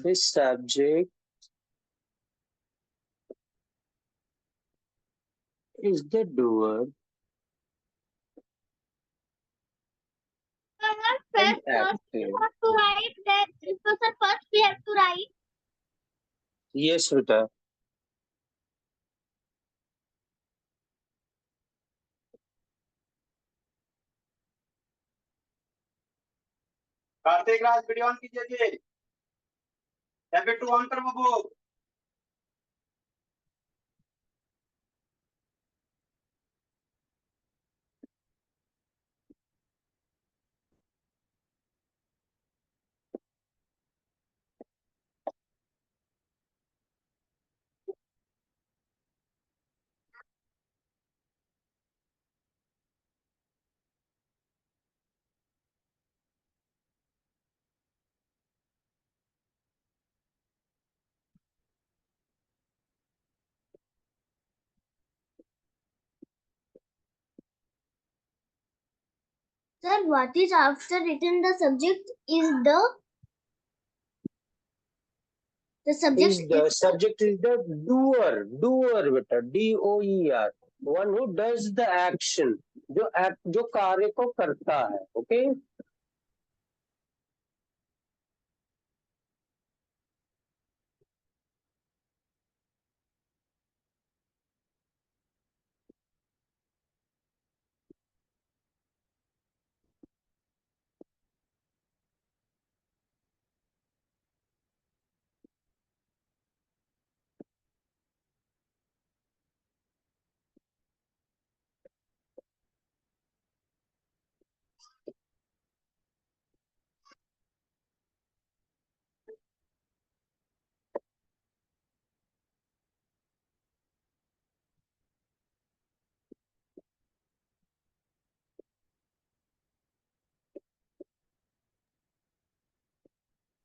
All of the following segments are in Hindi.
The subject is the doer. First we have to write that. So sir, first we have to write. Yes, beta. Kartik Raj video on कीजिए जी। टैबलेट 2 ऑन करो बाबू। Sir, what is after written the subject is the subject is the doer beta, DOER, one who does the action, जो कार्य को करता है. Okay.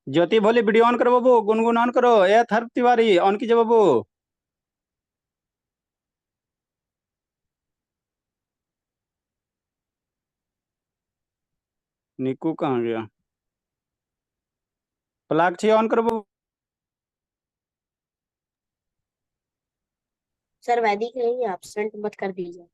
ज्योति भोली वीडियो ऑन करो बाबू, गुनगुन ऑन करो, ए थर तिवारी ऑन कीजिए बाबू। निकू कहाँ गया? पलाक्षी ऑन करो बाबू। सर वैदिक नहीं है, एब्सेंट मत कर दीजिए।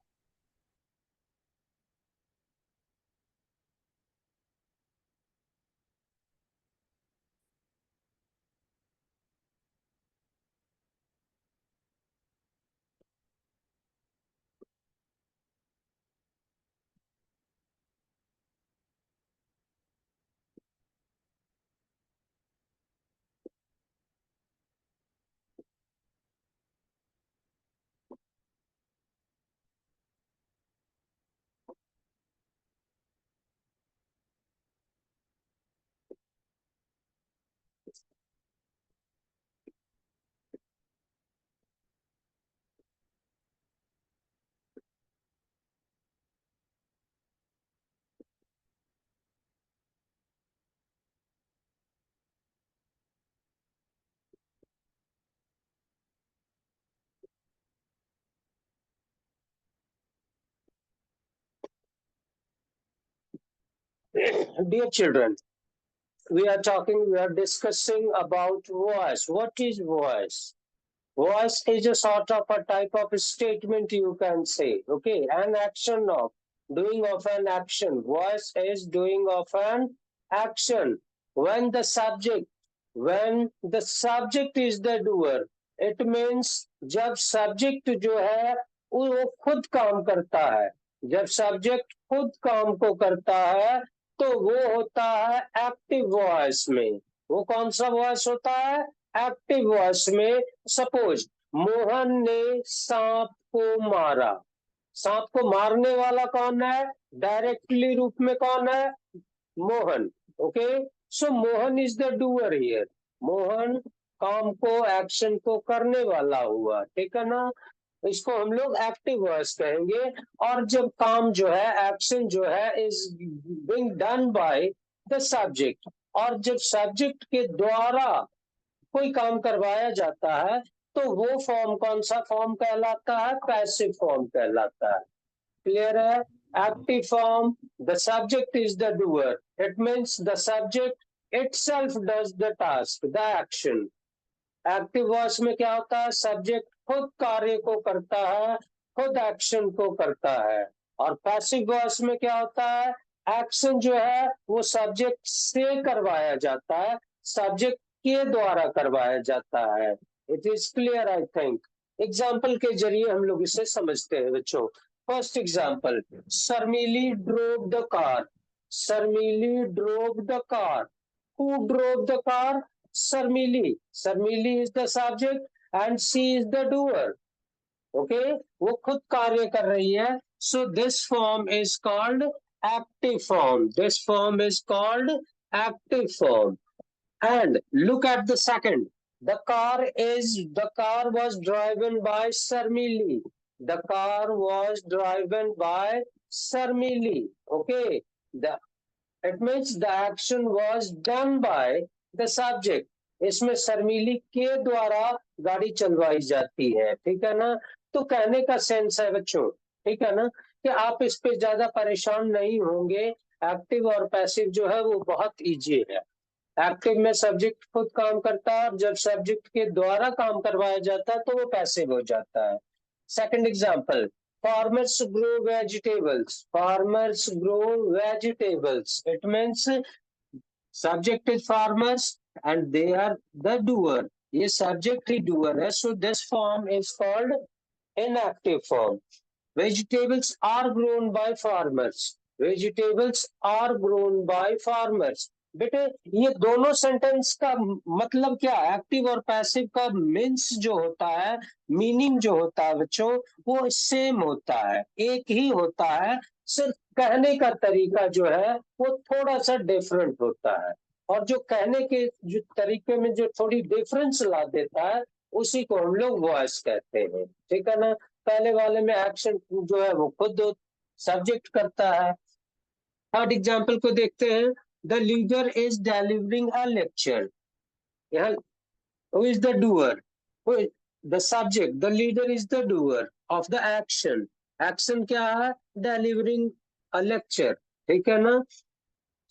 Dear children, we are discussing about voice. What is voice? Voice is a sort of a type of a statement, you can say. Okay, an action of doing of an action. Voice is doing of an action. When the subject is the doer, it means जब subject जो है वो खुद काम करता है. जब subject खुद काम को करता है तो वो होता है एक्टिव वॉइस में. वो कौन सा वॉइस होता है? एक्टिव वॉइस में. सपोज मोहन ने सांप को मारा. सांप को मारने वाला कौन है? डायरेक्टली रूप में कौन है? Mohan. Okay, so Mohan is the doer here. Mohan काम को, एक्शन को करने वाला हुआ. ठीक है ना? इसको हम लोग एक्टिव वॉइस कहेंगे. और जब काम जो है, एक्शन जो है, is being done by the subject, और जब सब्जेक्ट के द्वारा कोई काम करवाया जाता है तो वो फॉर्म कौन सा फॉर्म कहलाता है? पैसिव फॉर्म कहलाता है. क्लियर है? Active form, the subject is the doer. It means the subject itself does the task, the action. Active voice में क्या होता है, सब्जेक्ट खुद कार्य को करता है, खुद एक्शन को करता है। और पैसिव वॉइस में क्या होता है, एक्शन जो है वो सब्जेक्ट से करवाया जाता है, सब्जेक्ट के द्वारा करवाया जाता है। It is clear I think. Example के जरिए हम लोग इसे समझते हैं बच्चों। First example, Sharmili drove the car. Sharmili drove the car. Who drove the car? Sarmili. Sarmili is the subject and she is the doer. Okay, वो खुद कार्य कर रही है। So this form is called active form. This form is called active form. And look at the second. The car was driven by Sarmili. The car was driven by Sarmili. Okay, it means the action was done by the subject. इसमें शर्मिली के द्वारा गाड़ी चलवाई जाती है, ठीक है ना। तो कहने का सेंस है बच्चों, ठीक है ना, कि आप इस पे ज्यादा परेशान नहीं होंगे। एक्टिव और पैसिव जो है वो बहुत इजी है। एक्टिव में सब्जेक्ट खुद काम करता है और जब सब्जेक्ट के द्वारा काम करवाया जाता है तो वो पैसिव हो जाता है। Second example, farmers grow vegetables. Farmers grow vegetables, it means subject is farmers and they are the doer. ये subject ही doer है, so this form is called inactive form. Vegetables are grown by farmers. Vegetables are grown by farmers. बेटे ये दोनों सेंटेंस का मतलब क्या है, एक्टिव और पैसिव का मीन्स जो होता है, मीनिंग जो होता है बच्चों, वो सेम होता है, एक ही होता है। सिर्फ कहने का तरीका जो है वो थोड़ा सा डिफरेंट होता है। और जो कहने के जो तरीके में जो थोड़ी डिफरेंस ला देता है उसी को हम लोग वॉइस कहते हैं, ठीक है ना। पहले वाले में एक्शन जो है वो खुद सब्जेक्ट करता है। थर्ड एग्जांपल को देखते हैं। The leader is delivering a lecture. यहाँ who is the doer? The subject, the leader is the doer of the action. Action क्या है? डिलीवरिंग अ लेक्चर, ठीक है ना।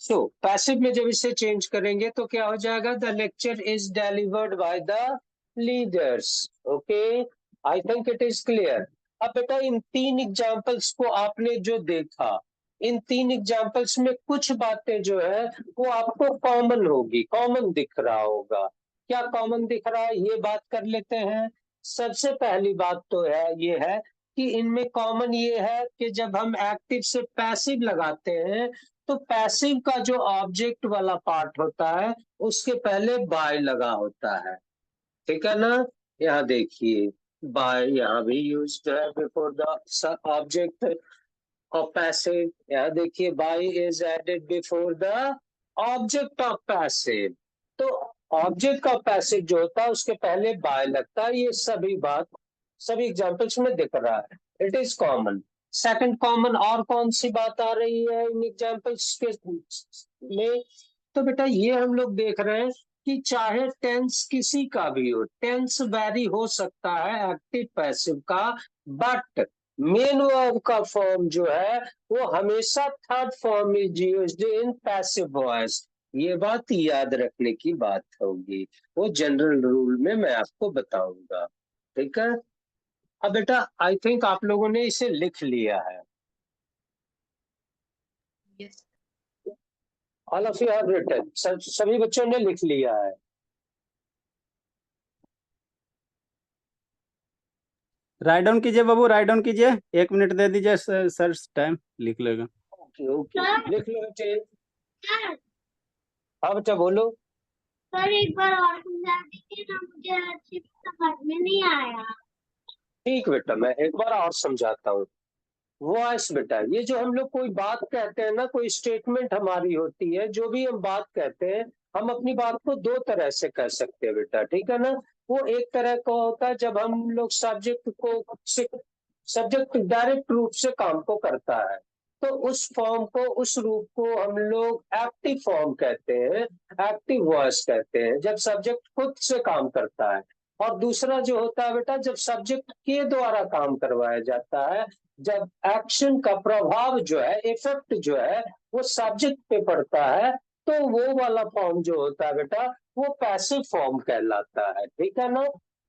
सो पैसिव में जब इसे चेंज करेंगे तो क्या हो जाएगा? The lecture is delivered by the leaders. Okay, I think it is clear. अब बेटा इन तीन एग्जांपल्स को आपने जो देखा, इन तीन एग्जांपल्स में कुछ बातें जो है वो आपको कॉमन होगी, कॉमन दिख रहा होगा। क्या कॉमन दिख रहा है ये बात कर लेते हैं। सबसे पहली बात तो है ये है कि इनमें कॉमन ये है कि जब हम एक्टिव से पैसिव लगाते हैं तो पैसिव का जो ऑब्जेक्ट वाला पार्ट होता है उसके पहले बाय लगा होता है, ठीक है ना। यहाँ देखिए बाय यहाँ भी यूज्ड है before the object of passive. यहाँ देखिए by is added before the object of passive. तो ऑब्जेक्ट ऑफ पैसिव जो होता है उसके पहले बाय लगता है। ये सभी बात सभी एग्जांपल्स में दिख रहा है। It is common. Second common और कौन सी बात आ रही है इन एग्जांपल्स के में? तो बेटा ये हम लोग देख रहे हैं कि चाहे टेंस किसी का भी हो, टेंस वैरी हो सकता है एक्टिव पैसिव का, बट मेन वर्ब का फॉर्म जो है वो हमेशा third form is used in passive voice. ये बात याद रखने की बात होगी, वो जनरल रूल में मैं आपको बताऊंगा, ठीक है। अब बेटा आई थिंक आप लोगों ने इसे लिख लिया है। Yes. All of you have written, सभी बच्चों ने लिख लिया है। राइट डाउन कीजिए बाबू, राइट डाउन कीजिए, 1 मिनट दे दीजिए सर, टाइम लिख लेगा। ओके ओके, लिख लो बच्चे। सर हाँ बच्चा बोलो। सर एक बार और समझा दीजिए ना, मुझे अच्छे से समझ में नहीं आया। ठीक बेटा, मैं एक बार और समझाता हूँ। वॉइस बेटा, ये जो हम लोग कोई बात कहते हैं ना, कोई स्टेटमेंट हमारी होती है, जो भी हम बात कहते हैं, हम अपनी बात को दो तरह से कह सकते हैं बेटा, ठीक है ना। वो एक तरह का होता है जब हम लोग सब्जेक्ट डायरेक्ट रूप से काम को करता है, तो उस फॉर्म को, उस रूप को हम लोग एक्टिव फॉर्म कहते हैं, एक्टिव वॉइस कहते हैं, जब सब्जेक्ट खुद से काम करता है। और दूसरा जो होता है बेटा, जब सब्जेक्ट के द्वारा काम करवाया जाता है, जब एक्शन का प्रभाव जो है, इफेक्ट जो है वो सब्जेक्ट पे पड़ता है, तो वो वाला फॉर्म जो होता है बेटा वो पैसिव फॉर्म कहलाता है, ठीक है ना।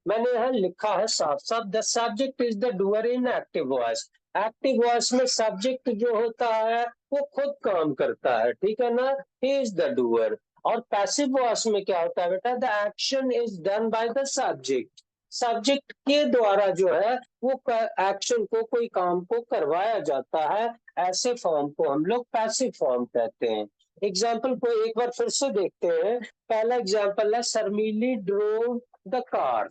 मैंने यहाँ लिखा है साफ साफ, the subject is the doer in active voice. Active voice में सब्जेक्ट जो होता है वो खुद काम करता है, ठीक है ना, ही इज द डूअर। और पैसिव वॉइस में क्या होता है बेटा, the action is done by the subject. Subject के द्वारा जो है वो एक्शन को, कोई काम को करवाया जाता है। ऐसे फॉर्म को हम लोग पैसिव फॉर्म कहते हैं। एग्जाम्पल को एक बार फिर से देखते हैं। पहला एग्जाम्पल है, शर्मीली ड्रोव द कार।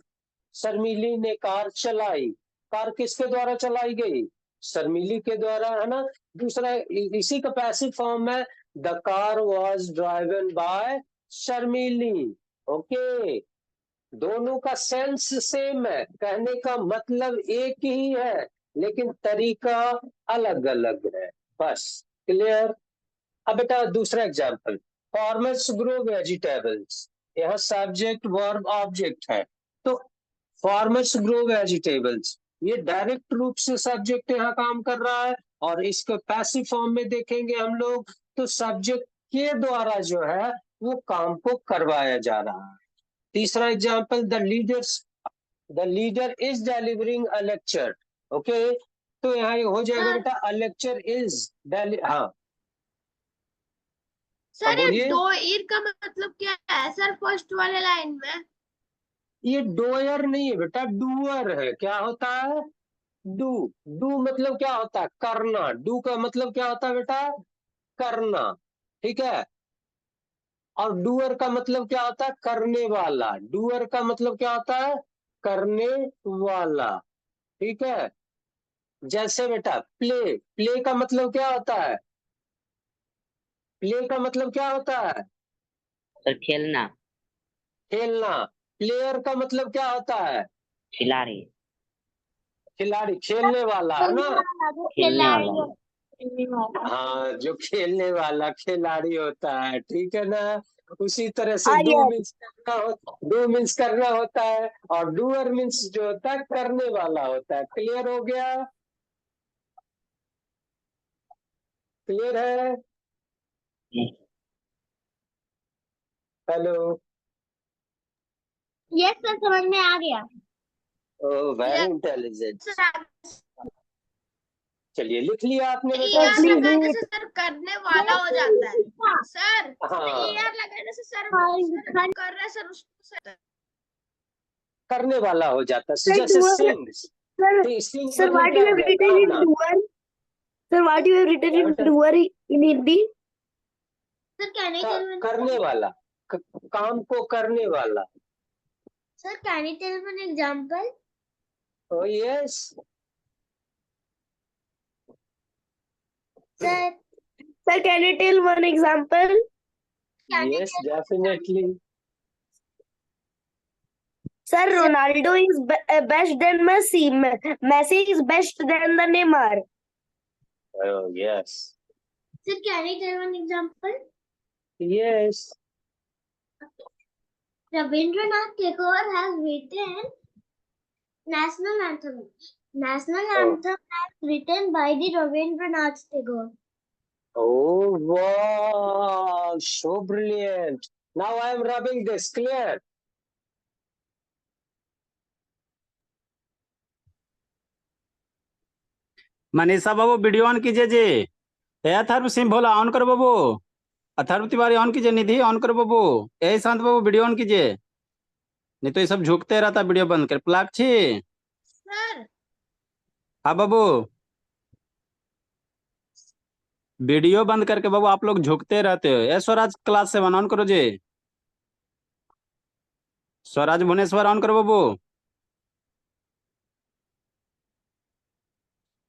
शर्मीली ने कार चलाई। कार किसके द्वारा चलाई गई, शर्मीली के द्वारा, है ना। दूसरा इसी का पैसिव फॉर्म है, the car was driven by Sharmili. Okay, दोनों का सेंस सेम है, कहने का मतलब एक ही है, लेकिन तरीका अलग अलग है, बस। क्लियर। अब बेटा दूसरा एग्जाम्पल, फार्मर्स ग्रो वेजिटेबल्स। यहाँ सब्जेक्ट वर्ब ऑब्जेक्ट है, तो फार्मर्स ग्रो वेजिटेबल्स, ये डायरेक्ट रूप से सब्जेक्ट यहाँ काम कर रहा है। और इसको पैसिव फॉर्म में देखेंगे हम लोग, तो सब्जेक्ट के द्वारा जो है वो काम को करवाया जा रहा है। तीसरा example, the leader is delivering a lecture. Okay, तो यहाँ ये हो जाएगा सर बेटा, अ लेक्चर इज, हाँ। हाँ सर ये बोलिए। दो ईर का मतलब क्या है सर फर्स्ट वाले लाइन में? ये डोयर नहीं है बेटा, डूअर है। क्या होता है, डू। डू मतलब क्या होता है, करना। डू का मतलब क्या होता है बेटा, करना, ठीक है। और डूअर का मतलब क्या होता है, करने वाला। डूअर का मतलब क्या होता है, करने वाला, ठीक है। जैसे बेटा प्ले, प्ले का मतलब क्या होता है, प्ले का मतलब क्या होता है, सर खेलना। खेलना। प्लेयर का मतलब क्या होता है, खिलाड़ी। खिलाड़ी, खेलने वाला, है ना। खेलने वाला। हाँ, जो खेलने वाला खिलाड़ी होता है, ठीक है ना। उसी तरह से आ डू गया। मीन्स करना डू मीन्स करना होता है, और डूअर मीन्स जो होता है करने वाला होता है। क्लियर हो गया, क्लियर है। हेलो। यस सर समझ में आ गया। Very yes intelligent. सर। चलिए लिख लिया आपने बेटा ईआर इसे। लगाने से सर करने वाला हो जाता है सर। हाँ, ईआर लगाने से सर कर रहे सर उसको सर। करने वाला हो जाता है, Sir, जैसे doer, सिंग। sir, सिंग sir, मतलब what क्या you हो have गया, written in गाना। doer? Sir, what you have written क्या in बेटा, doer in Hindi? Sir can you tell me करने वाला, काम को करने वाला। Sir can you tell me an example? Oh yes. Sir Sir, can you tell one example? Can you yes definitely. Sir, Ronaldo is best than Messi. Messi is best than the Neymar. Oh yes. Sir can you tell me an example? Yes. Rabindranath Tagore has written national anthem. National Oh. anthem as written by the Rabindranath Tagore. Oh wow, so brilliant. Now I am rubbing this, clear? Manisha Babu video on कीजिए जी। अथर्व सिंह भोला ऑन करो बाबू। अथर्व तिवारी ऑन कीजिए। निधि ऑन करो बाबू। यही शांत बाबू वीडियो ऑन कीजिए, नहीं तो ये सब झुकते रहता वीडियो बंद कर। प्लाक्षी। सर हाँ बाबू, वीडियो बंद करके बाबू आप लोग झुकते रहते हो। ये स्वराज क्लास 7 ऑन करो जी। स्वराज भुवनेश्वर ऑन करो बाबू।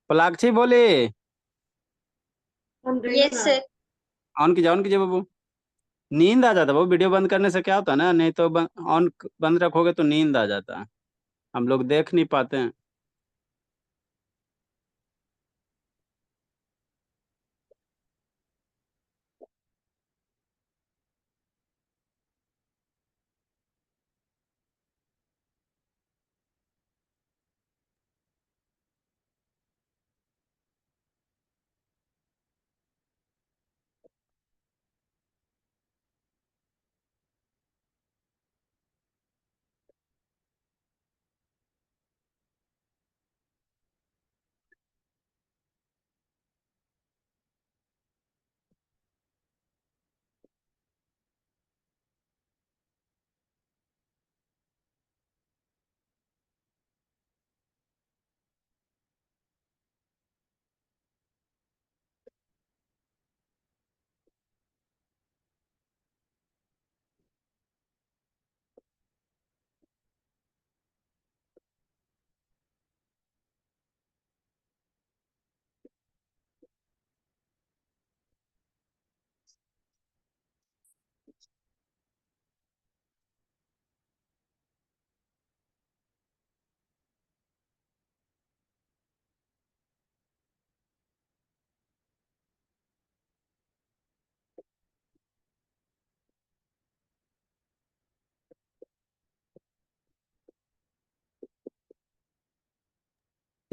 प्लाक्षी बोली यस सर। ऑन कीजिए बाबू। नींद आ जाता है बाबू, वीडियो बंद करने से क्या होता है ना, नहीं तो ऑन बंद रखोगे तो नींद आ जाता है, हम लोग देख नहीं पाते हैं।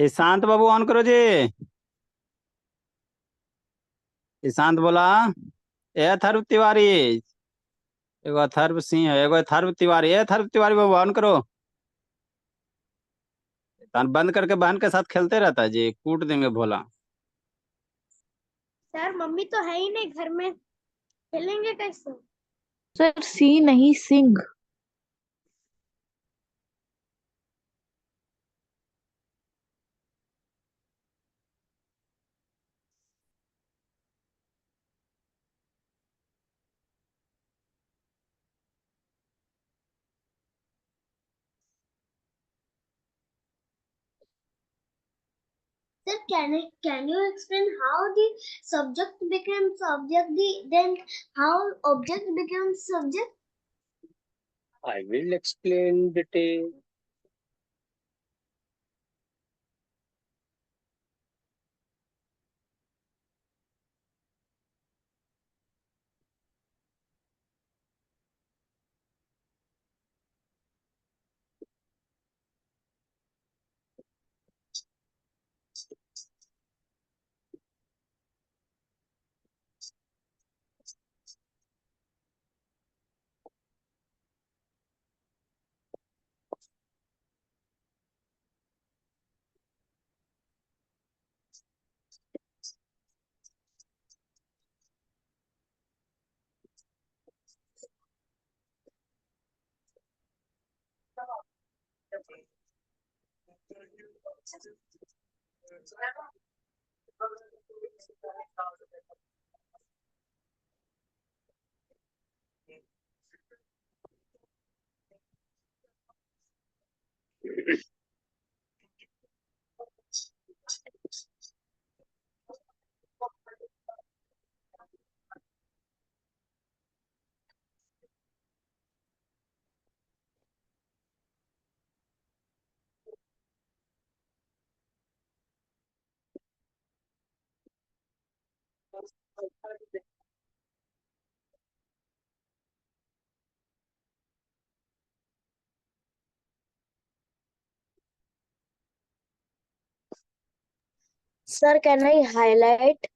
ईशांत बाबू ऑन करो जी। ईशांत बोला ए अथर्व तिवारी, एगो अथर्व सिंह है, एगो अथर्व तिवारी। ए अथर्व तिवारी बाबू ऑन करो। बंद करके बहन के साथ खेलते रहता है जी, कूट देंगे भोला। सर मम्मी तो है ही नहीं घर में, खेलेंगे कैसे? सर सी नहीं Singh. Sir, can you explain how the subject becomes object, then how object becomes subject? I will explain detail. Sir, can I highlight?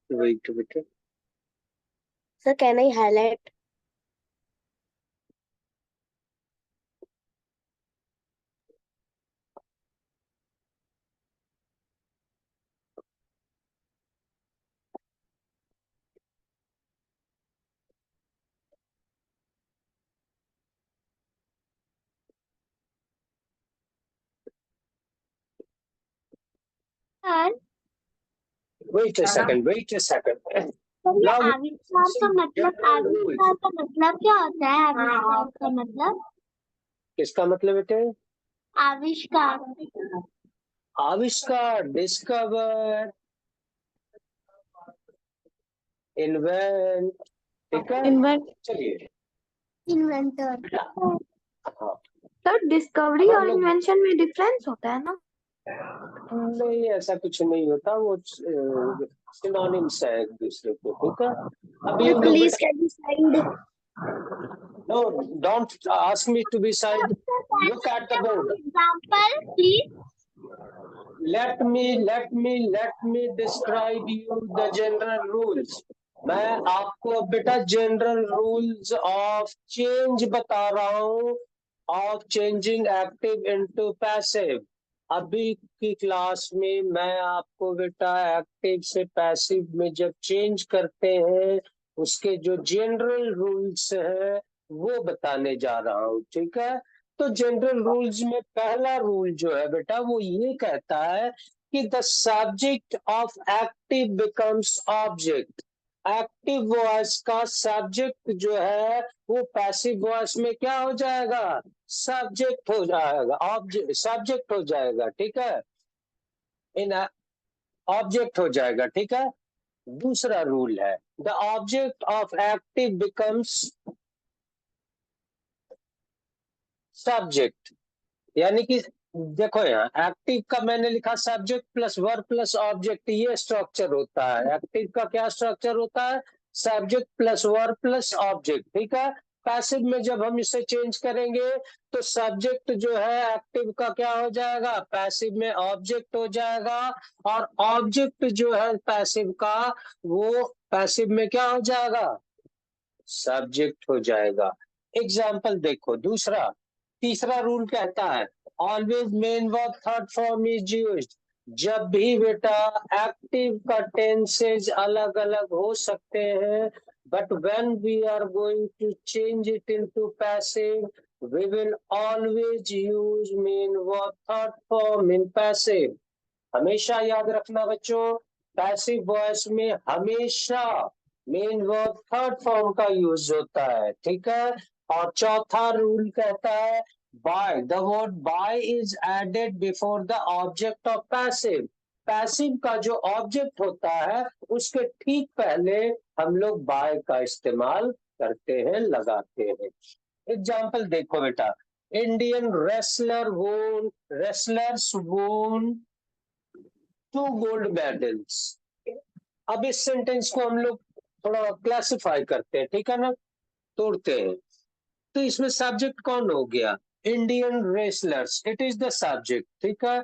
Wait, wait. Sir, can I highlight? Sir, Wait a second. Wait a second. ये Now, आविष्कार का मतलब, आविष्कार का मतलब क्या होता है? आविष्कार का मतलब, किसका मतलब बेटे? आविष्कार। आविष्कार, डिस्कवर, इन्वेंट, ठीक है? इन्वेंट। चलिए। इन्वेंटर। हाँ, सर डिस्कवरी अब हम और लोग- इन्वेंशन में डिफरेंस होता है ना? नहीं, ऐसा कुछ नहीं होता, वो सिनोनिम्स है एक दूसरे को, ठीक है? अभी Sir, हम लोग please can you send? No, don't ask me to be side. Look at the board. Example, please. Let me describe you the general rules. मैं आपको अब बेटा जनरल रूल्स ऑफ चेंज बता रहा हूँ, of changing active into passive. अभी की क्लास में मैं आपको बेटा एक्टिव से पैसिव में जब चेंज करते हैं उसके जो जनरल रूल्स हैं वो बताने जा रहा हूँ, ठीक है? तो जनरल रूल्स में पहला रूल जो है बेटा वो ये कहता है कि the subject of active becomes object. Active voice का सब्जेक्ट जो है वो पैसिव वॉइस में क्या हो जाएगा? सब्जेक्ट हो जाएगा, ऑब्जेक्ट, सब्जेक्ट हो जाएगा, ठीक है? इन ऑब्जेक्ट हो जाएगा, ठीक है? दूसरा रूल है the object of active becomes subject. यानी कि देखो यहाँ एक्टिव का मैंने लिखा subject plus verb plus object, ये स्ट्रक्चर होता है। एक्टिव का क्या स्ट्रक्चर होता है? Subject plus verb plus object, ठीक है? पैसिव में जब हम इसे चेंज करेंगे तो सब्जेक्ट जो है एक्टिव का क्या हो जाएगा, पैसिव में ऑब्जेक्ट हो जाएगा, और ऑब्जेक्ट जो है पैसिव का वो पैसिव में क्या हो जाएगा, सब्जेक्ट हो जाएगा। एग्जाम्पल देखो दूसरा, तीसरा रूल कहता है always main verb third form is used. जब भी बेटा एक्टिव का टेंसेज अलग अलग हो सकते हैं, but when we are going to change it into passive, we will always use main verb third form in passive। हमेशा याद रखना बच्चों, पैसिव वॉइस में हमेशा मेन वर्ब थर्ड फॉर्म का यूज होता है, ठीक है। और चौथा रूल कहता है by, the word by is added before the object of passive. Passive का जो ऑब्जेक्ट होता है उसके ठीक पहले हम लोग बाय का इस्तेमाल करते हैं, लगाते हैं। एग्जाम्पल देखो बेटा, इंडियन रेसलर्स वोन 2 गोल्ड मेडल्स। अब इस सेंटेंस को हम लोग थोड़ा क्लासिफाई करते हैं, ठीक है ना, तोड़ते हैं। तो इसमें सब्जेक्ट कौन हो गया, Indian wrestlers, it is the subject, ठीक है।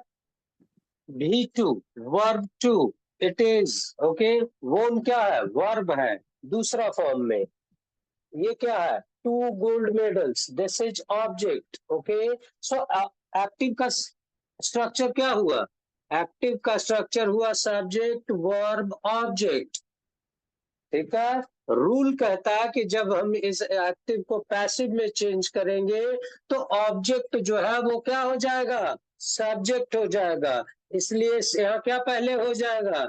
V2 verb two, it is okay. Won क्या है, वर्ब है दूसरा फॉर्म में। ये क्या है, 2 gold medals, this is object, okay. So active का स्ट्रक्चर क्या हुआ, एक्टिव का स्ट्रक्चर हुआ सब्जेक्ट वर्ब ऑब्जेक्ट, ठीक है। रूल कहता है कि जब हम इस एक्टिव को पैसिव में चेंज करेंगे तो ऑब्जेक्ट जो है वो क्या हो जाएगा, सब्जेक्ट हो जाएगा। इसलिए यहाँ क्या पहले हो जाएगा,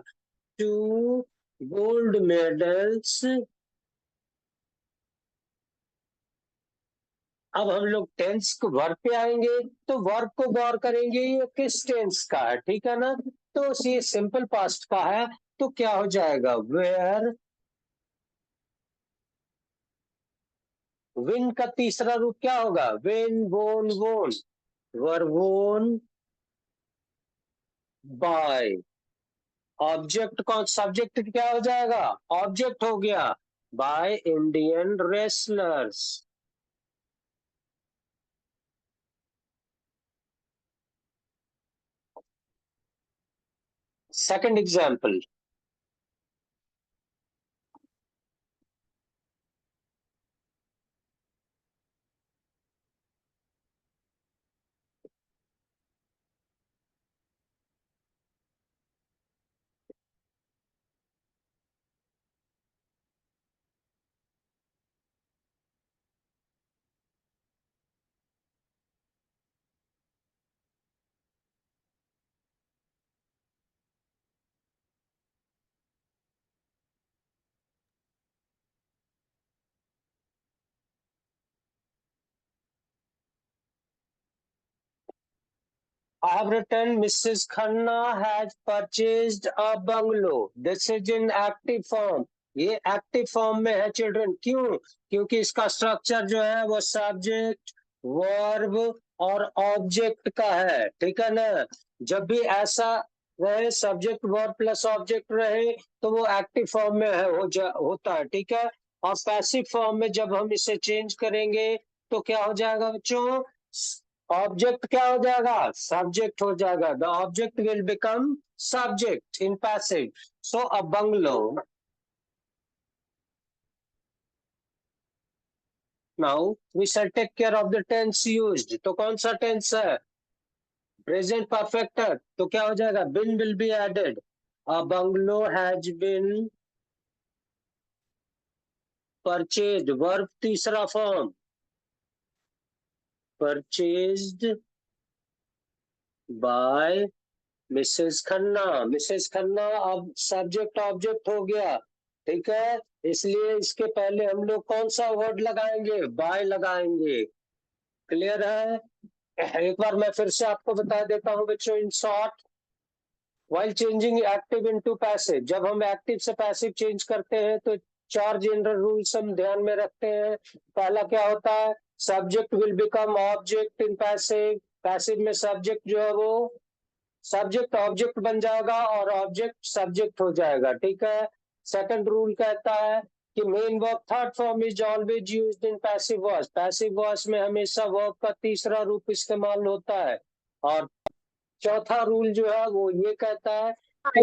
2 गोल्ड मेडल्स। अब हम लोग टेंस को वर्ब पे आएंगे तो वर्ब को गौर करेंगे ये किस टेंस का है, ठीक है ना। तो ये सिंपल पास्ट का है तो क्या हो जाएगा, वेयर। विन का तीसरा रूप क्या होगा, विन वोन वोन, वर वोन बाय। ऑब्जेक्ट कौन, सब्जेक्ट क्या हो जाएगा, ऑब्जेक्ट हो गया, by Indian wrestlers. Second example, I have written Mrs. Khanna has purchased a bungalow. This is in active form. ये एक्टिव फॉर्म में है चिल्ड्रन, क्यों, क्योंकि इसका स्ट्रक्चर जो है वो सब्जेक्ट वर्ब और ऑब्जेक्ट का है, ठीक है ना। जब भी ऐसा रहे सब्जेक्ट वर्ब प्लस ऑब्जेक्ट रहे तो वो एक्टिव फॉर्म में है, होता है, ठीक है। और पैसिव फॉर्म में जब हम इसे चेंज करेंगे तो क्या हो जाएगा बच्चों, ऑब्जेक्ट क्या हो जाएगा, सब्जेक्ट हो जाएगा। The object will become subject in passive. So a bungalow, now we shall take care of the tense used. तो कौन सा टेंस है, प्रेजेंट परफेक्ट है, तो क्या हो जाएगा, been will be added. A bungalow has been purchased, verb तीसरा form, purchased by Mrs Khanna. Mrs Khanna अब सब्जेक्ट ऑब्जेक्ट हो गया, ठीक है। इसलिए इसके पहले हम लोग कौन सा वर्ड लगाएंगे, बाय लगाएंगे। क्लियर है, एक बार मैं फिर से आपको बता देता हूं बच्चों in short. While changing active into passive, जब हम एक्टिव से पैसिव चेंज करते हैं तो 4 जनरल रूल्स हम ध्यान में रखते हैं। पहला क्या होता है, subject will become object in passive. Passive में सब्जेक्ट जो है वो सब्जेक्ट ऑब्जेक्ट बन जाएगा और ऑब्जेक्ट सब्जेक्ट हो जाएगा, ठीक है। सेकंड रूल कहता है कि main verb third form is always used in passive voice. Passive voice में हमेशा वर्ब का तीसरा रूप इस्तेमाल होता है। और चौथा रूल जो है वो ये कहता है कि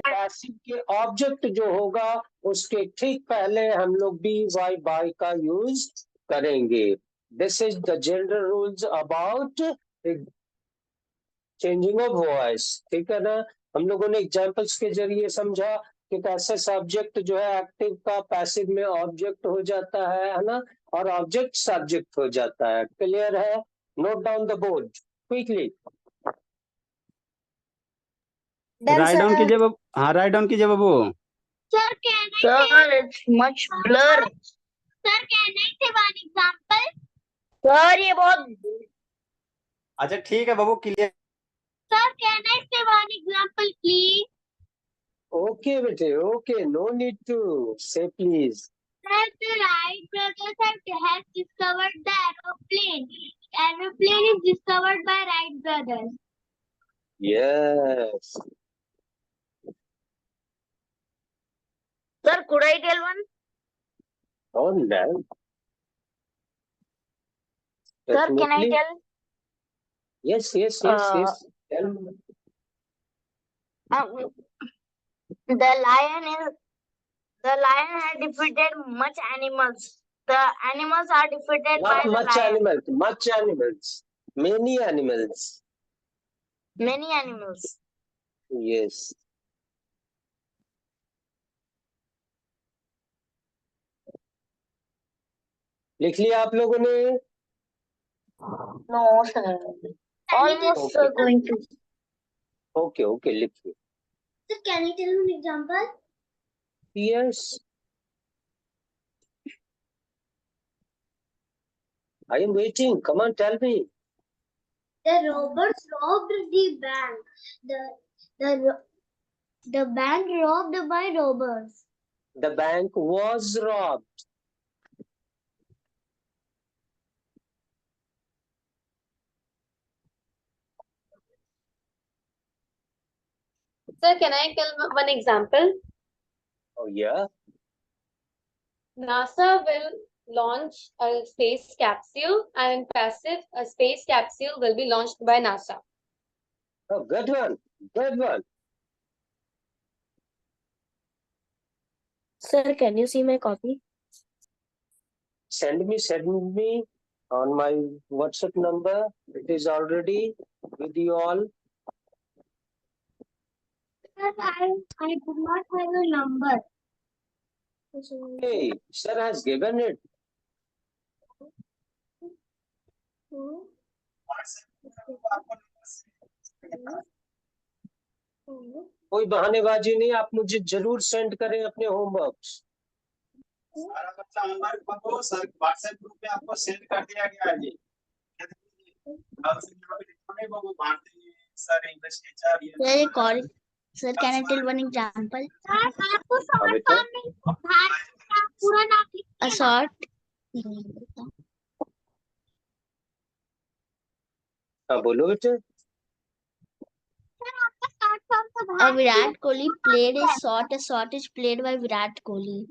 पैसिव के ऑब्जेक्ट जो होगा उसके ठीक पहले हम लोग बी वाई बाय का यूज करेंगे। This is the general rules about changing of voice. ठीक है ना। हम लोगों ने एग्जांपल्स के जरिए समझा कि कैसे सब्जेक्ट जो है एक्टिव का पैसिव में ऑब्जेक्ट हो जाता है ना, और ऑब्जेक्ट सब्जेक्ट हो जाता है। क्लियर है? Note down the board quickly. Write down कीजिए बाबू। हाँ राइट डाउन कीजिए बाबू। Sir, can I Sir, it's much blur. sir, can I say one example? Sir, ये बहुत अच्छा ठीक है बाबू, clear. Sir, can I say one example, please? Okay बेटे, okay, no need to say please. Sir, the Wright brothers has discovered the aeroplane. Aeroplane is discovered by Wright brothers. Yes. Sir, could I tell one? और now Sir, can I tell? Yes yes yes yes. The lion had defeated much animals. The animals are defeated by Not the much lion. animals, much animals, many animals. Many animals. Yes. लिख लिया आप लोगों ने? No, sir. Almost going to. Okay okay, लिखिए। Sir, can you tell me an example? Yes. I am waiting. Come on, tell me. The robbers robbed the bank. The bank robbed by robbers. The bank was robbed. Sir, can I tell one example? Oh yeah. NASA will launch a space capsule, and in passive, a space capsule will be launched by NASA. Oh, good one. Good one. Sir, can you see my copy? Send me on my WhatsApp number. It is already with you all. Sir, I do not have a number. Hey, sir has given it. कोई बहानेबाजी नहीं, आप मुझे जरूर सेंड करें अपने होमवर्क्स। सारा बच्चा होमवर्क को सर व्हाट्सएप ग्रुप में आपको सेंड कर दिया गया है जी। कल से यहाँ पे लिखने को वो बांटते हैं सर, इंग्लिश टीचर ये। Sir, call. Sir, can I tell one example? Sir, आपको short form में पूरा नाम लिखना। A short. हाँ बोलो बेटे। Virat Kohli played a short. A short is played by Virat Kohli.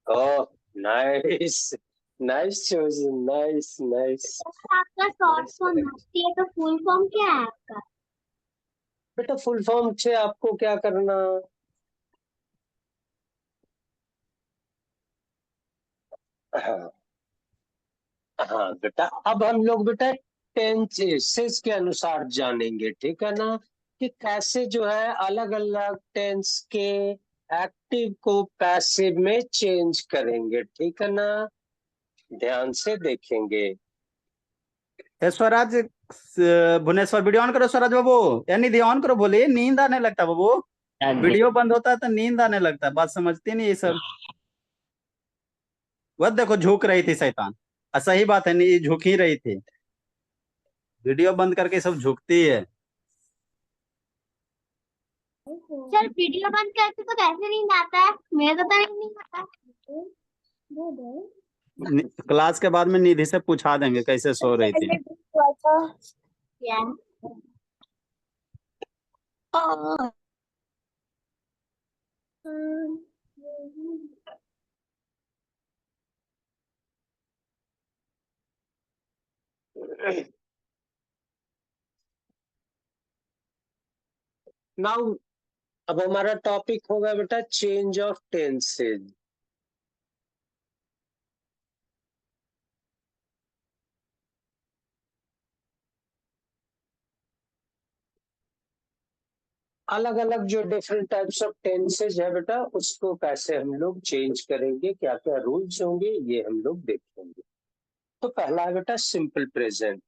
Oh, nice. Nice chosen. Nice, nice. आपका शॉर्ट फॉर्म है तो फुल फॉर्म क्या है आपका? बेटा फुल फॉर्म से आपको क्या करना? हाँ हाँ बेटा, अब हम लोग बेटा टेंसेस के अनुसार जानेंगे, ठीक है ना, कि कैसे जो है अलग अलग टेंस के एक्टिव को पैसिव में चेंज करेंगे, ठीक है ना। ध्यान से देखेंगे। स्वराज भुवनेश्वर वीडियो ऑन करो। स्वराज बाबू या निधि ऑन करो। बोले नींद आने लगता बाबू, वीडियो बंद होता है तो नींद आने लगता है। बात समझती नहीं ये सब। वह देखो झुक रही थी शैतान। सही बात है, नहीं झुक ही रही थी। वीडियो बंद करके सब झुकती है। सर वीडियो बंद करते तो कैसे नींद आता है? मेरे को तो नहीं आता। क्लास के बाद में निधि से पूछा देंगे कैसे सो रही थी। क्या नाउ अब हमारा टॉपिक होगा बेटा चेंज ऑफ टेंसेज। अलग अलग जो डिफरेंट टाइप्स ऑफ टेंसेज है बेटा, उसको कैसे हम लोग चेंज करेंगे, क्या क्या रूल्स होंगे, ये हम लोग देखेंगे। तो पहला है बेटा सिंपल प्रेजेंट।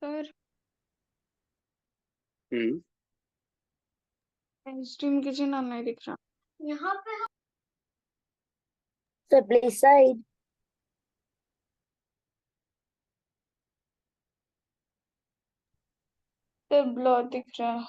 सर हम्म स्ट्रीम किचन नाम नहीं दिख रहा। यहाँ पे Sir, please side. Sir block दिख रहा है।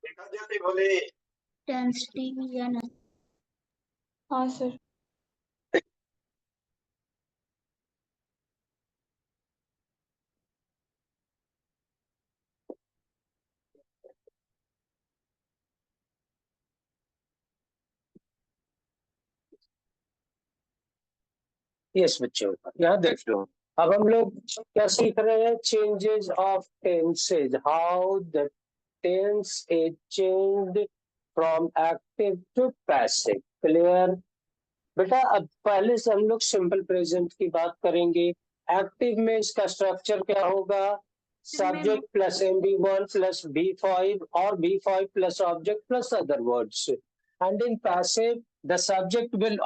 देखा जाते बोले टेंस डिवीजन है। हाँ सर। यस बच्चों, यहाँ देख लो। अब हम लोग क्या सीख रहे हैं, changes of tenses, how the tense is changed from active to passive. Clear बेटा। अब पहले से हम लोग सिंपल प्रेजेंट की बात करेंगे। एक्टिव में इसका स्ट्रक्चर क्या होगा, subject plus MB1 plus B5 और B5 plus object plus other words. And in passive the subject will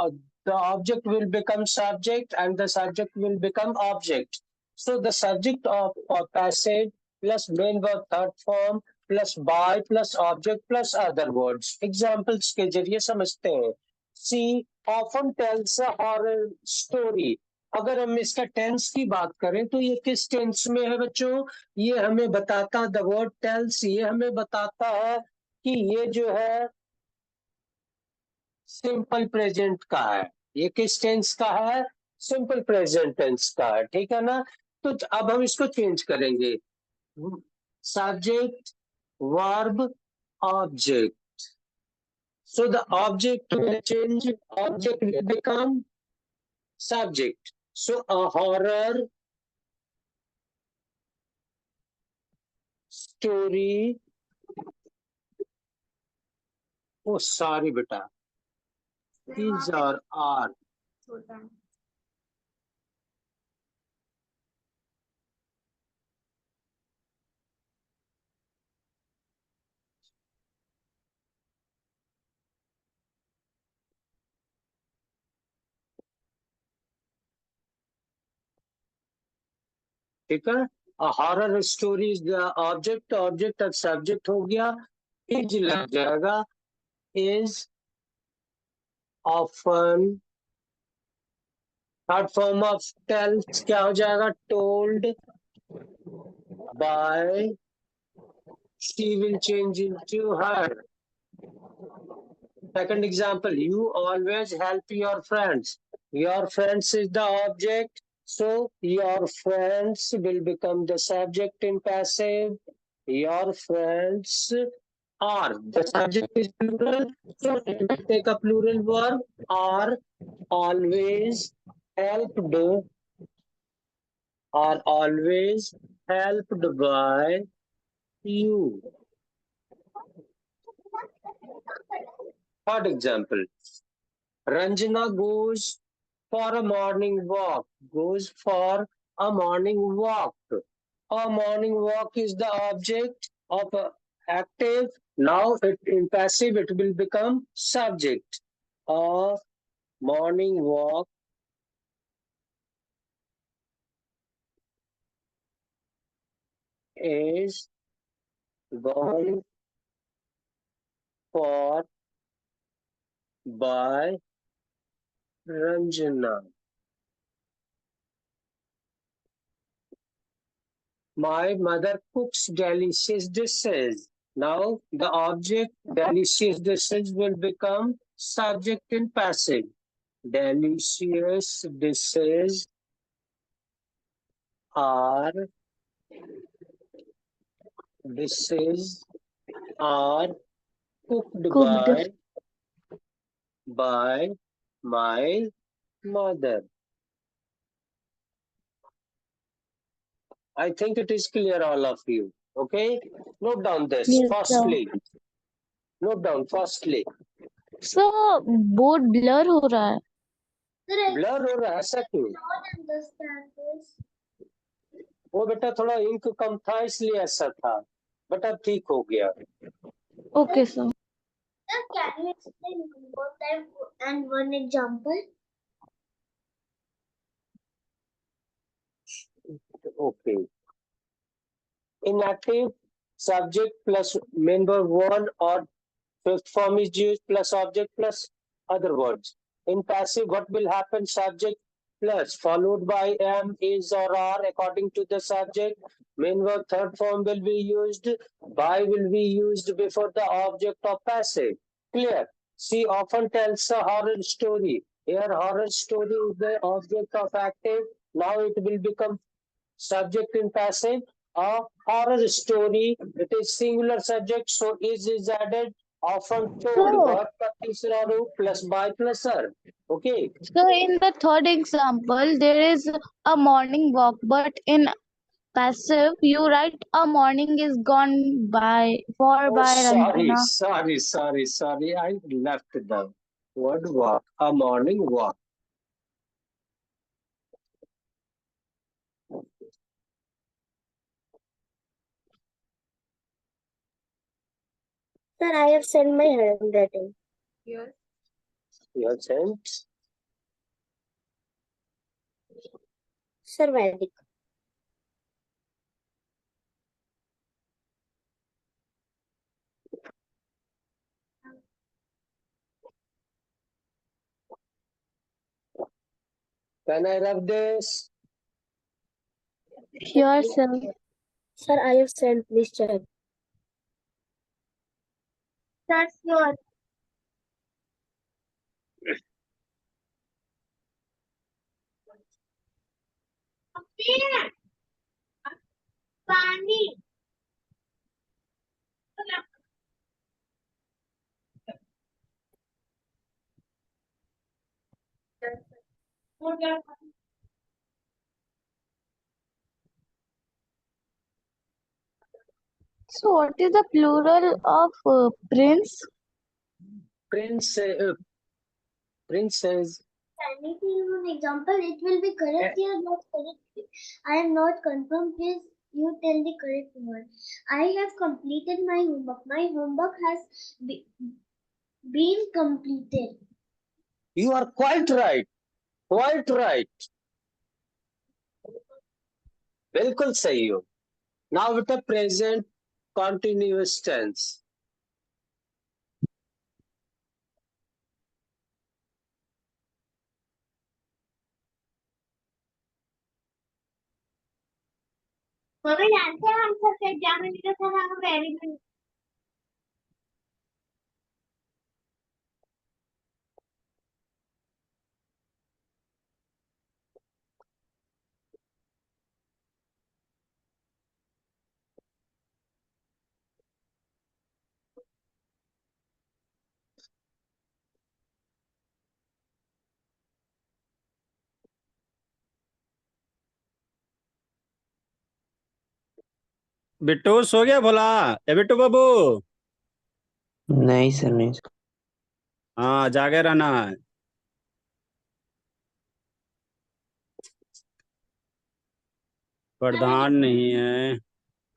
the object will become subject and the subject will become object. So the subject of passive plus main verb third form plus by plus object plus other words. Examples के जरिए समझते हैं। She often tells a horror story. अगर हम इसका टेंस की बात करें तो ये किस टेंस में है बच्चों, ये हमें बताता, द वर्ड टेल्स, ये हमें बताता है कि ये जो है सिंपल प्रेजेंट का है। ये किस टेंस का है, सिंपल प्रेजेंट टेंस का है, ठीक है ना। तो अब हम इसको चेंज करेंगे। subject, verb, object. So the object will change, object will become subject. So a horror story. Oh, sorry, beta. These are R. ठीक है, a horror story is the object, object अब subject हो गया, is लग जाएगा, is often, third form of tells क्या हो जाएगा, told by, she will change into her. Second example, you always help your friends. Your friends is the object, so your friends will become the subject in passive. Your friends are, the subject is plural, so it will take a plural verb, are always helped, are always helped by you. Third example, Ranjana goes for a morning walk, goes for a morning walk. A morning walk is the object of active. Now it in passive it will become subject. A morning walk is gone for by Ranjana. My mother cooks delicious dishes. Now the object delicious dishes will become subject in passive. Delicious dishes are cooked Cooked. by my mother. I think it is clear, all of you. Okay, note down this. Yes, sir. Firstly, note down. Firstly, So board blur हो रहा है. Sir, I blur हो रहा है, ऐसा क्यों? don't understand this. वो बेटा थोड़ा इंक कम था इसलिए ऐसा था, बट अब ठीक हो गया. Okay, sir. Sir, can you explain one time and one example? Okay. Inactive, subject plus member one or fifth form is used plus object plus other words. In passive, what will happen? Subject plus followed by am, is or are according to the subject. Main verb third form will be used. By will be used before the object of passive. Clear? She often tells a horror story. Here horror story is the object of active. Now it will become subject in passive. A horror story, it is singular subject, so is added. Often told, So- verb का तीसरा रूप plus by plus are. Okay. So in the third example, there is a morning walk, but in passive, you write a morning is gone by Oh, by sorry, Ranjana. I left the word walk. A morning walk. Sir, I have sent my handwriting. You have sent. Sir, Vedic. Can I rub this? Here, sir. Sir, I have sent. Please check. That's your. Pani. So what is the plural of prince? Princess. Can you give an example? It will be correct here, not correct. I am not confirmed. Please, you tell the correct one. I have completed my homework. My homework has been completed. You are quite right. Quite right. बिल्कुल सही हो. Now with the present continuous tense. मगर जानते हैं आंसर से एग्जाम में लिखा था हम वेरी गुड. बिट्टू सो गया भोला? ए बिट्टू बाबू, नहीं सर, नहीं सर। हाँ जागे रहना है. प्रधान नहीं है.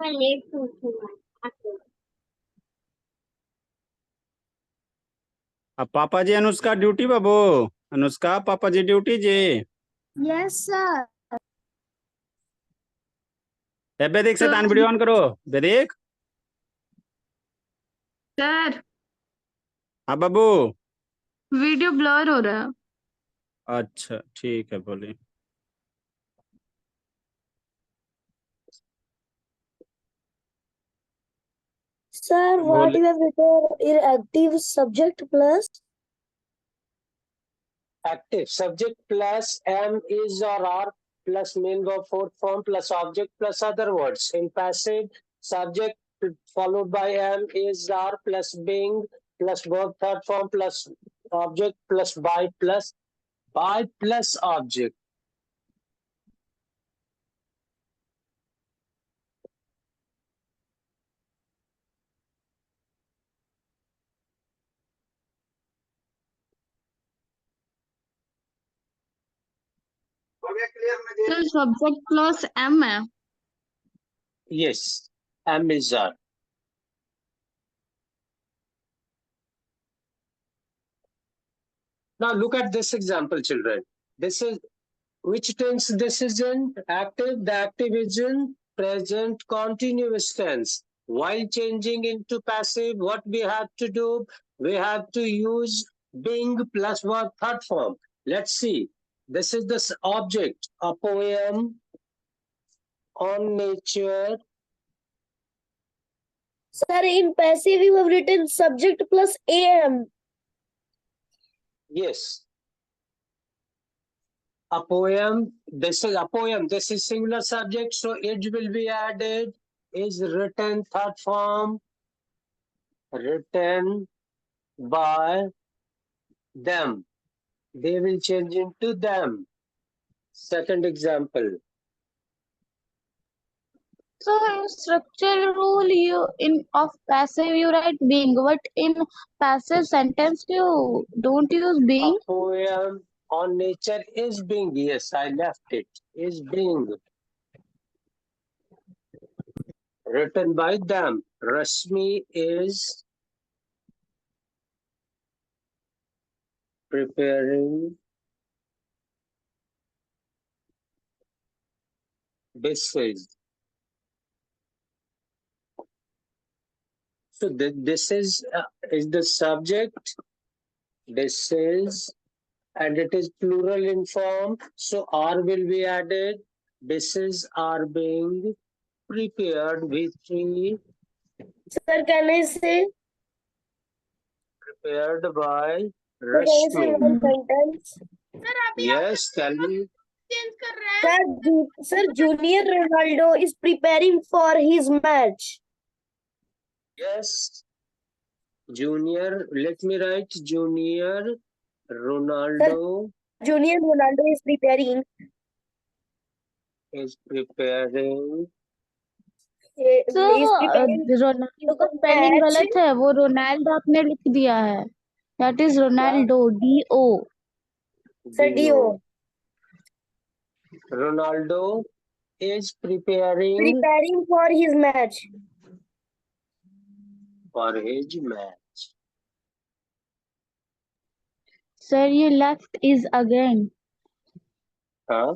मैं लेट पूछूंगा. अब पापा जी अनुष्का ड्यूटी बाबू. अनुष्का पापा जी ड्यूटी जी. Yes, sir. ए वैदिक से तान वीडियो ऑन करो. वैदिक. सर हाँ बाबू. वीडियो ब्लर हो रहा है. अच्छा ठीक है बोलिए. Sir, what you have written in active subject plus Active subject plus am, is or are plus main verb fourth form plus object plus other words. In passive, subject followed by am, is, are plus being plus verb third form plus object plus by plus object. हो गया क्लियर मुझे? सर सब्जेक्ट प्लस एम है. Yes, am, is, are. Now look at this example, children. This is which tense this is in? Active. The active is in present continuous tense. While changing into passive, what we have to do? We have to use being plus verb third form. Let's see. This is this object, a poem on nature. sir in passive you have written subject plus am. Yes. A poem, this is a poem, this is singular subject, so it will be added, is written third form, written by them. They will change into them. Second example. So in structural rule, you in of passive you write being, but in passive sentence you don't use A being. poem on nature is being, yes, I left it, is being written by them. Rashmi is preparing dishes. So this is the subject, this is, and it is plural in form, so are will be added. Dishes are being prepared with three, Sir, can I say? prepared by Sir, can I say Rashmi. one sentence? Yes, tell me. Sir, Junior Ronaldo is preparing for his match. Yes. Junior, let me write Junior Ronaldo Junior Ronaldo is preparing. Is preparing. So Is preparing Ronaldo का स्पेलिंग match. गलत है, वो रोनाल्डो आपने लिख दिया है। That is Ronaldo, DO। Sir Dio. Ronaldo is preparing Preparing for his match. for his match. Sir ये left is again. Huh?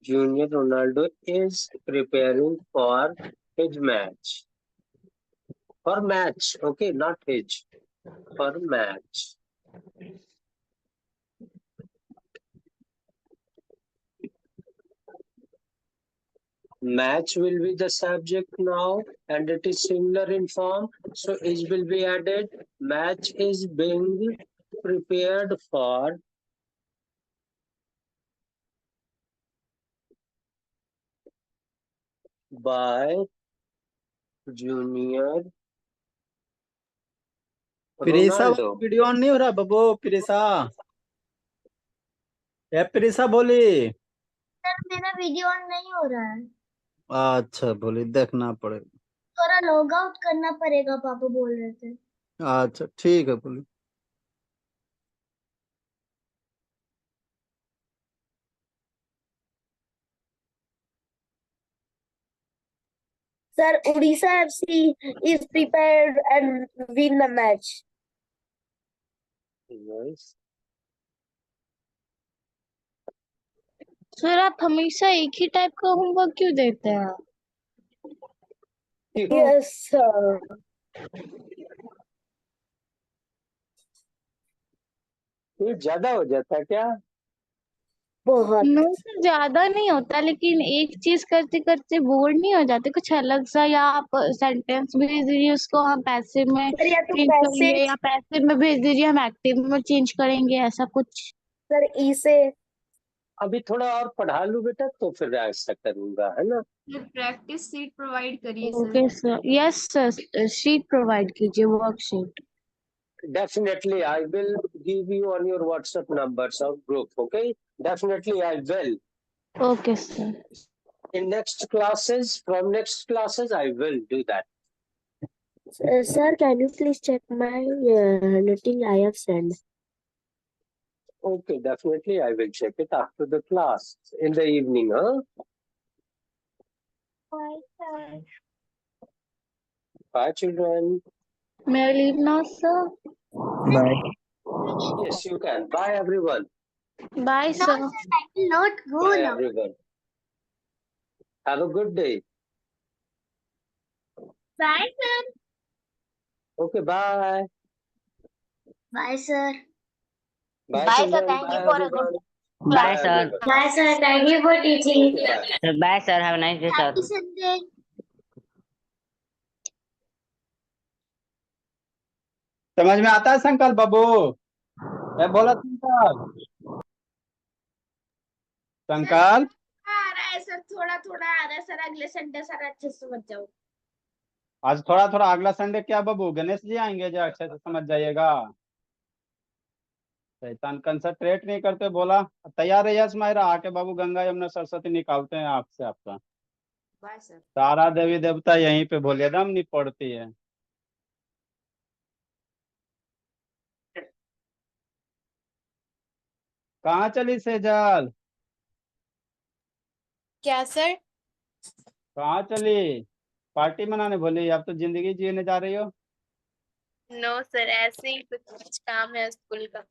Junior Ronaldo is preparing for his match. For match, okay, not his. For match. Match will be the subject now, and it is similar in form, so is will be added. Match is being prepared for by Junior Prisa Ronaldo. Video on नहीं हो रहा बबू? प्रिसा, ए प्रिसा बोली। सर मेरा वीडियो ऑन नहीं हो रहा है, अच्छा बोली, देखना पड़ेगा। थोड़ा लॉग आउट करना पड़ेगा, पापा बोल रहे थे। अच्छा ठीक है बोली। Sir, Odisha FC is prepared and win the match. Yes. Sir आप हमेशा एक ही टाइप का होमवर्क क्यों देते हैं? Yes, sir. ये ज्यादा हो जाता है क्या? बहुत। नो सर ज्यादा नहीं होता, लेकिन एक चीज करते करते बोर नहीं हो जाते? कुछ अलग सा, या आप सेंटेंस भेज दीजिए उसको हम पैसिव में सर या तो चेंज करेंगे, पैसे, या पैसिव में भेज दीजिए हम एक्टिव में चेंज करेंगे, ऐसा कुछ। सर ई से। अभी थोड़ा और पढ़ा लूं बेटा, तो फिर ऐसा करूंगा, है ना? प्रैक्टिस सीट प्रोवाइड करिए sir. Okay sir, yes sir, sheet provide कीजिए, worksheet. Definitely, I will give you on your WhatsApp numbers of group. Okay, definitely I will. Okay sir. In next classes, from next classes, I will do that. Sir, can you please check my handwriting I have sent? Okay, definitely I will check it after the class in the evening, huh? Bye, sir. Bye, children. May I leave now, sir? Yes, you can. Bye, everyone. Bye, No, sir. sir, I will not go Bye, now. everyone. Have a good day. Bye, sir. Okay, bye. Bye, sir. Bye, Bye, sir. children. Thank you Bye, for a good everyone. Bye, sir. everyone. Bye, sir. Thank you for teaching. Okay, bye. Sir, bye, sir. Have a nice day, sir. Happy Sunday. समझ में आता है संकल्प बाबू? मैं बोला संकल्प, संकल्प आ रहा है सर, थोड़ा थोड़ा आ रहा है सर। अगले संडे सर अच्छे से समझ जाओ। आज थोड़ा थोड़ा, अगला संडे क्या बाबू? गणेश जी आएंगे जो अच्छे से समझ जाइएगा। शैतान कंसंट्रेट नहीं करते, बोला तैयार है? यस मायरा, आके बाबू गंगा यमुना सरस्वती निकालते हैं आपसे आपका। Bye sir. सारा देवी देवता यहीं पे बोलिए, दम नहीं पड़ती है। कहाँ चली सेजल? क्या सर? कहाँ चली? पार्टी मनाने बोली? अब तो जिंदगी जीने जा रही हो। नो सर, ऐसे ही कुछ काम है स्कूल का।